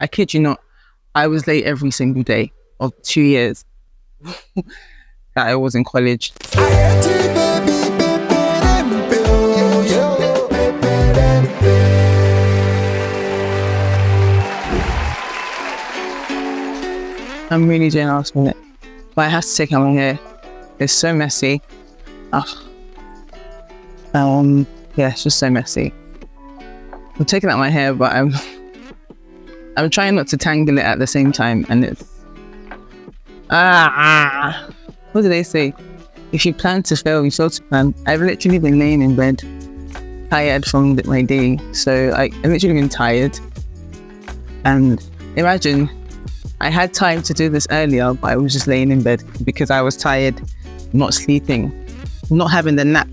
I kid you not, I was late every single day of 2 years that I was in college. I'm really doing last minute, but I have to take out my hair. It's so messy. Yeah, it's just so messy. I'm taking out my hair, but I'm trying not to tangle it at the same time, and it's what do they say? If you plan to fail, you fail to plan. I've literally been laying in bed, tired from my day, so I've literally been tired. And imagine, I had time to do this earlier, but I was just laying in bed because I was tired, not sleeping, not having the nap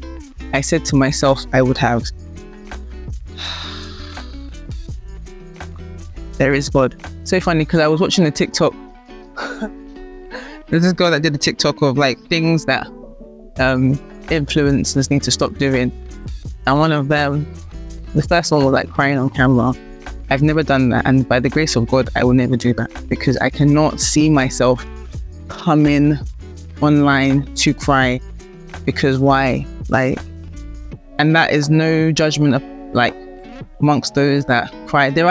I said to myself I would have. There is God. So funny, because I was watching a TikTok. There's this girl that did a TikTok of like things that influencers need to stop doing. And one of them, the first one was like crying on camera. I've never done that, and by the grace of God, I will never do that, because I cannot see myself coming online to cry. Because why? Like, and that is no judgment of like amongst those that cry. There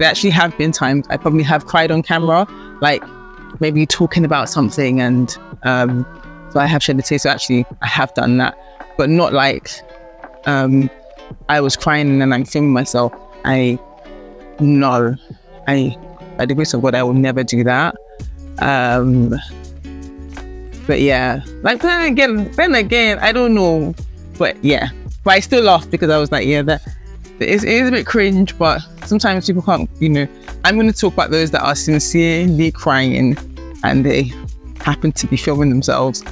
actually have been times I probably have cried on camera, like maybe talking about something, and so I have shed a tear. So actually, I have done that, but not like I was crying and then I'm filming myself. By the grace of God, I will never do that. But yeah, like then again, I don't know, but yeah, but I still laughed because I was like, yeah, that it is a bit cringe, but sometimes people can't, I'm going to talk about those that are sincerely crying and they happen to be filming themselves.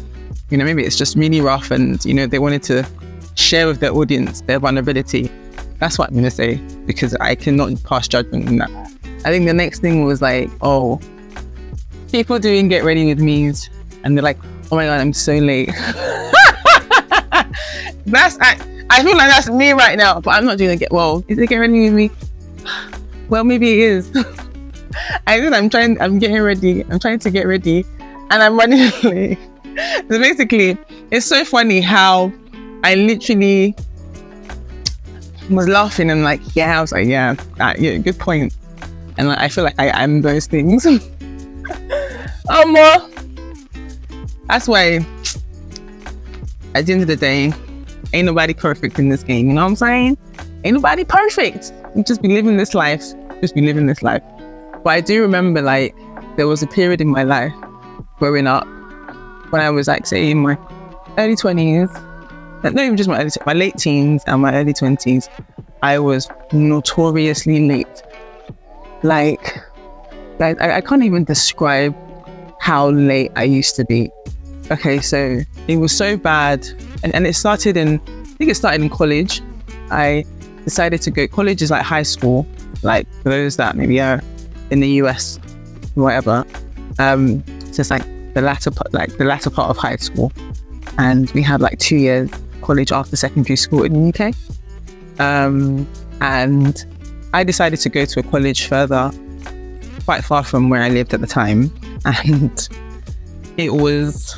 Maybe it's just really rough and, they wanted to share with their audience their vulnerability. That's what I'm going to say, because I cannot pass judgment on that. I think the next thing was like, people doing get ready with me's, and they're like, oh my God, I'm so late. I feel like that's me right now, but I'm not doing it. Well, is it get ready with me? Well, maybe it is. I'm getting ready. I'm trying to get ready and I'm running late. So basically, it's so funny how I literally was laughing and like, I was like, yeah, good point. And like, I feel like I am those things. That's why at the end of the day, ain't nobody perfect in this game. You know what I'm saying? Ain't nobody perfect. You just be living this life. But I do remember like there was a period in my life growing up when I was like, say, in my early 20s, not even just my late teens and my early 20s, I was notoriously late. Like I can't even describe how late I used to be. Okay, so it was so bad, and it started in college. I decided to go. College is like high school, like for those that maybe are in the US, whatever. So it's like the latter part of high school, and we had like 2 years college after secondary school in the UK. And I decided to go to a college further, quite far from where I lived at the time, and it was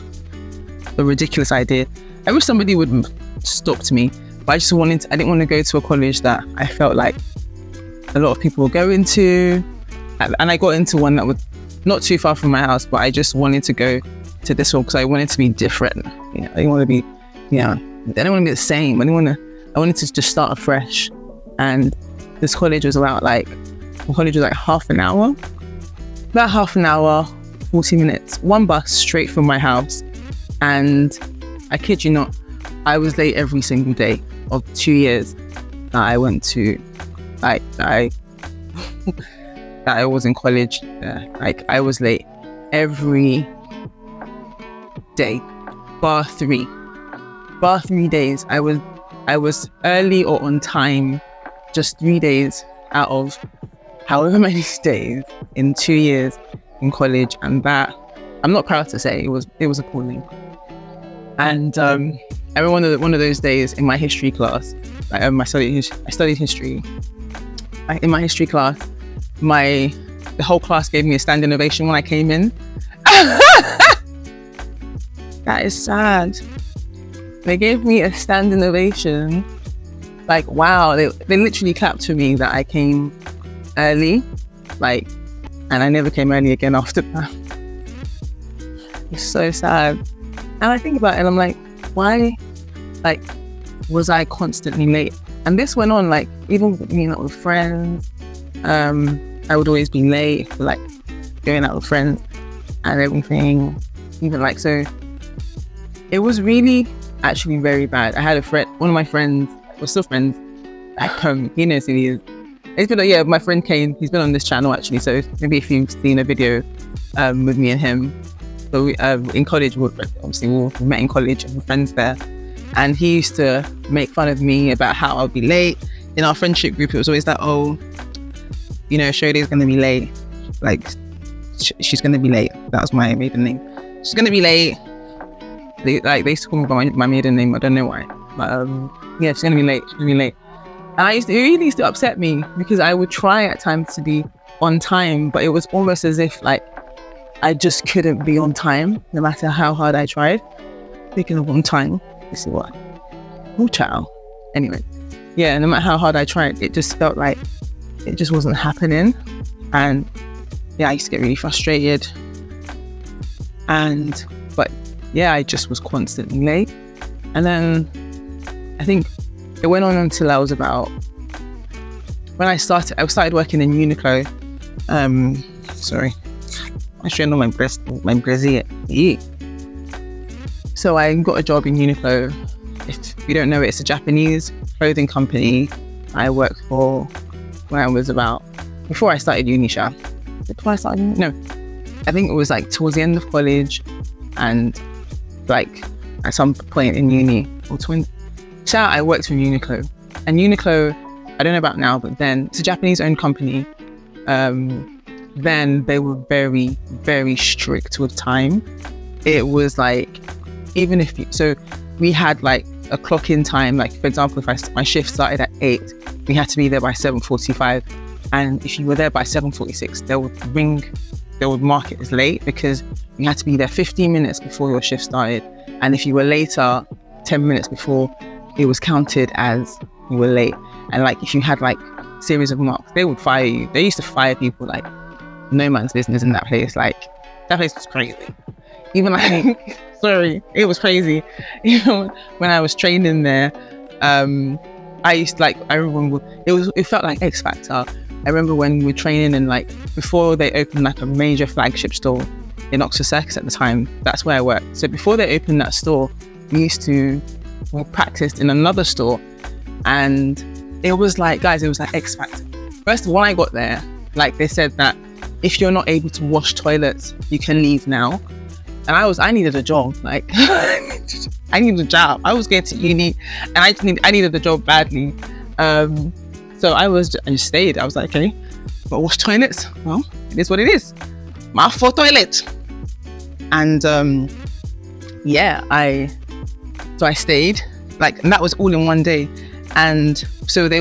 a ridiculous idea. I wish somebody would have stopped me, but I didn't want to go to a college that I felt like a lot of people were going to, and I got into one that was not too far from my house, but I just wanted to go to this one because I wanted to be different. I didn't want to be, I didn't want to be the same. I wanted to just start afresh. And this college was about half an hour, 40 minutes, one bus straight from my house. And I kid you not, I was late every single day of 2 years that I went to, that I was in college. I was late every day, bar 3 days. I was early or on time just 3 days out of however many days in 2 years in college, and that I'm not proud to say, it was appalling. And I remember one of those days in my history class. I studied history. In my history class, my the whole class gave me a standing ovation when I came in. That is sad. They gave me a standing ovation. Like, wow, they literally clapped for me that I came early. Like, and I never came early again after that. It's so sad. And I think about it and I'm like, why, like, was I constantly late? And this went on, like, even meeting up with friends. I would always be late, like, going out with friends and everything. Even like, so it was really actually very bad. I had a friend, one of my friends, we're still friends, back home. He knows who he is. It's been, yeah, my friend Kane, he's been on this channel actually. So maybe if you've seen a video with me and him. So we, in college, obviously we met in college and we're friends there. And he used to make fun of me about how I'll be late. In our friendship group, it was always like, oh, you know, Shode's going to be late. Like, she's going to be late. That was my maiden name. She's going to be late. They used to call me by my maiden name. I don't know why. But yeah, she's going to be late. She's going to be late. And it really used to upset me because I would try at times to be on time, but it was almost as if like I just couldn't be on time no matter how hard I tried. Speaking of on time, you see what? Oh, child. Anyway, yeah, no matter how hard I tried, it just felt like it just wasn't happening. And yeah, I used to get really frustrated. But yeah, I just was constantly late. And then I think it went on until I was about, when I started working in Uniqlo. Sorry, I should know my brazier. So I got a job in Uniqlo. If you don't know it, it's a Japanese clothing company I worked for when I was about, before I started uni. Before I started uni? No, I think it was like towards the end of college and like at some point in uni or I worked for Uniqlo. And Uniqlo, I don't know about now, but then it's a Japanese owned company. Then they were very, very strict with time. It was like, even if so we had like a clock in time, like for example, if my shift started at 8, we had to be there by 7:45. And if you were there by 7:46, they would mark it as late because you had to be there 15 minutes before your shift started. And if you were later, 10 minutes before, it was counted as you were late. And like if you had like series of marks, they would fire you. They used to fire people like no man's business in that place. Like that place was crazy. Even like sorry, it was crazy. Even when I was training there, I used to, like, I remember it felt like X Factor. I remember when we were training and like before they opened like a major flagship store in Oxford Circus at the time, that's where I worked. So before they opened that store, we practiced in another store, and it was like, guys, it was like X Factor. First, when I got there, like they said that if you're not able to wash toilets, you can leave now. And I needed a job. Like I needed a job. I was going to uni and I needed a job badly. So I just stayed. I was like, okay, but wash toilets? Well, it is what it is. My for toilet. And yeah, I stayed, like, and that was all in one day. And so they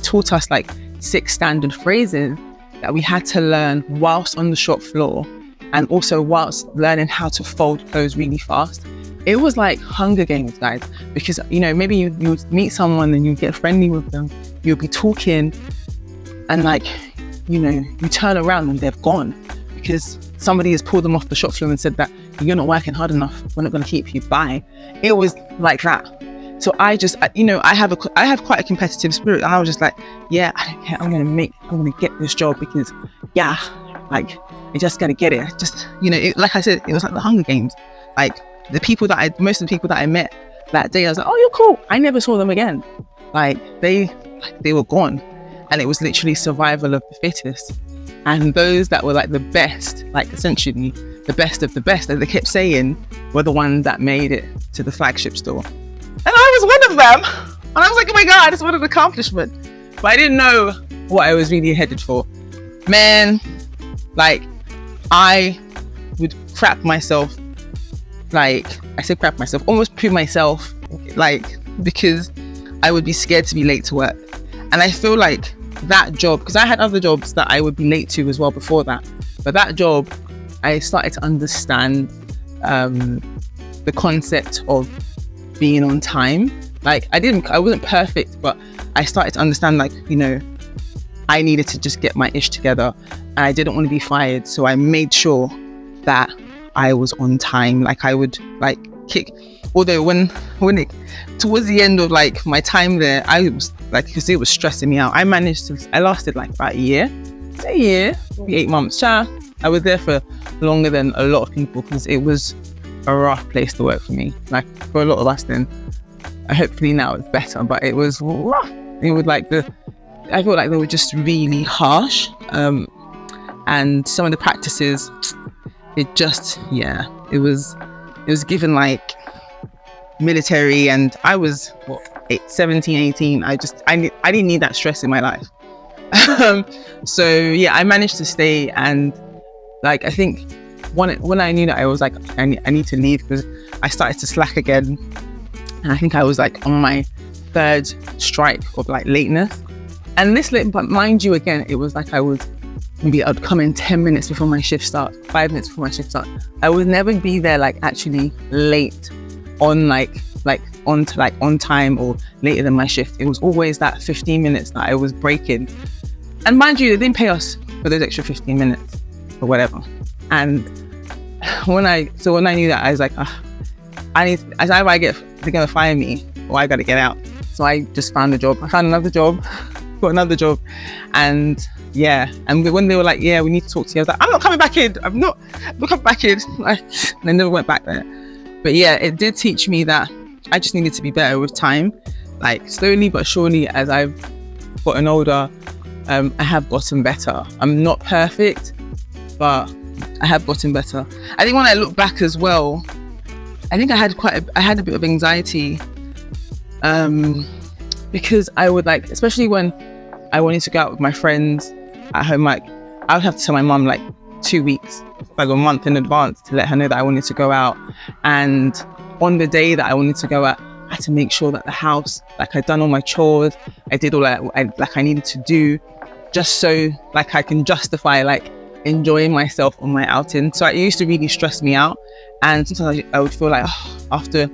taught us like 6 standard phrases that we had to learn whilst on the shop floor, and also whilst learning how to fold clothes really fast. It was like Hunger Games, guys, because, you know, maybe you meet someone and you get friendly with them, you'll be talking and like, you know, you turn around and they've gone because somebody has pulled them off the shop floor and said that you're not working hard enough, we're not going to keep you. Bye. It was like that. So I just, you know, I have quite a competitive spirit. And I was just like, yeah, I don't care. I'm going to get this job because, yeah, like, I just got to get it. Just, you know, like I said, it was like the Hunger Games. Like most of the people that I met that day, I was like, oh, you're cool. I never saw them again. Like they were gone. And it was literally survival of the fittest. And those that were like the best, like essentially the best of the best, as they kept saying, were the ones that made it to the flagship store. And I was one of them. And I was like, oh my God, it's what an accomplishment. But I didn't know what I was really headed for. Man, like, I would crap myself. Like, I said crap myself, almost poo myself, like, because I would be scared to be late to work. And I feel like that job, because I had other jobs that I would be late to as well before that, but that job, I started to understand the concept of being on time. Like I wasn't perfect, but I started to understand, like, you know, I needed to just get my ish together, and I didn't want to be fired, so I made sure that I was on time. Like I would like kick, although when it towards the end of like my time there, I was like, because it was stressing me out, I lasted like about a year, maybe 8 months. I was there for longer than a lot of people, because it was a rough place to work for me. Like for a lot of us then, hopefully now it's better, but it was rough. It was like I felt like they were just really harsh, and some of the practices, it was given like military, and I was 17, 18. I didn't need that stress in my life. So yeah, I managed to stay, and like I think when I knew that, I was like, I need to leave, because I started to slack again, and I think I was like on my 3rd strike of like lateness. And but mind you, again, it was like I'd come in 10 minutes before my shift starts, 5 minutes before my shift starts. I would never be there like actually late on on time or later than my shift. It was always that 15 minutes that I was breaking. And mind you, they didn't pay us for those extra 15 minutes or whatever. And when I knew that, I was like, they're gonna fire me, or I gotta get out. So I just found a job. I found another job, got another job, and yeah. And when they were like, yeah, we need to talk to you, I was like, I'm not coming back in. I'm not coming back in. And I never went back there. But yeah, it did teach me that I just needed to be better with time. Like slowly but surely, as I've gotten older, I have gotten better. I'm not perfect, but I have gotten better. I think when I look back as well, I think I had a bit of anxiety, because I would like, especially when I wanted to go out with my friends at home, like I would have to tell my mum like 2 weeks, like a month in advance, to let her know that I wanted to go out. And on the day that I wanted to go out, I had to make sure that the house, like I'd done all my chores, I did all that I needed to do, just so like I can justify like enjoying myself on my outing. So it used to really stress me out, and sometimes I would feel like, after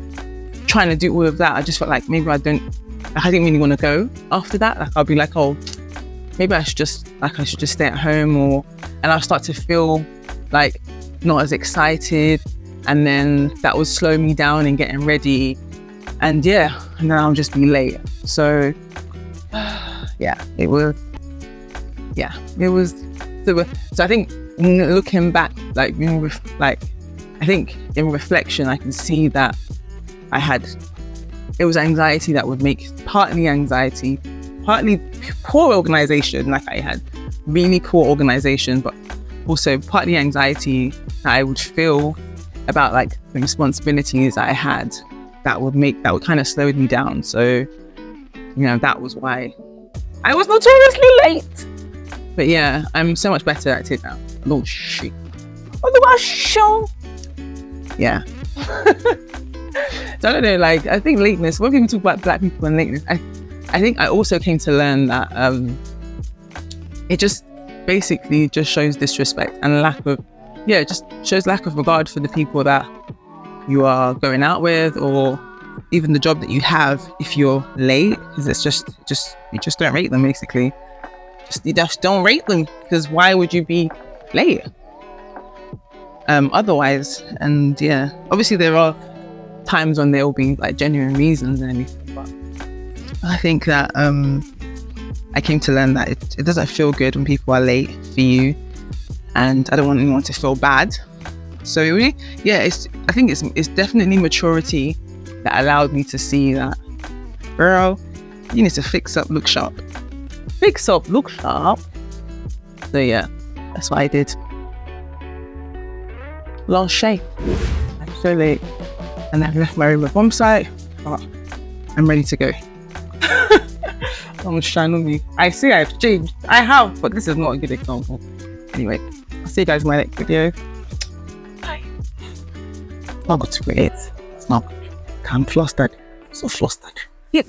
trying to do all of that, I just felt like maybe I didn't really want to go after that. Like I'll be like, maybe I should just stay at home, and I'll start to feel like not as excited, and then that would slow me down in getting ready, and then I'll just be late. So it was. So I think looking back, like I think in reflection, I can see that it was anxiety that would make, partly anxiety, partly poor organization. Like I had really poor organization, but also partly anxiety that I would feel about like the responsibilities that I had that would kind of slow me down. So, that was why I was notoriously late. But yeah, I'm so much better at it now. Oh shit. Yeah. So I don't know, like I think lateness, when people talk about black people and lateness, I think I also came to learn that it just basically just shows disrespect and just shows lack of regard for the people that you are going out with, or even the job that you have if you're late, because it's just you just don't rate them basically. You just don't rate them, because why would you be late otherwise? And yeah, obviously there are times when there will be like genuine reasons and anything, but I think that I came to learn that it doesn't feel good when people are late for you, and I don't want anyone to feel bad. So really, I think it's definitely maturity that allowed me to see that, girl, you need to fix up, look sharp. Fix up, look sharp. So yeah, that's what I did. Last shave. I'm so late, and I've left my room with one side, but I'm ready to go. Don't shine on me. I say I've changed. I have, but this is not a good example. Anyway, I'll see you guys in my next video. Bye. Not good to create. It's not. I'm flustered. So flustered. Yeah.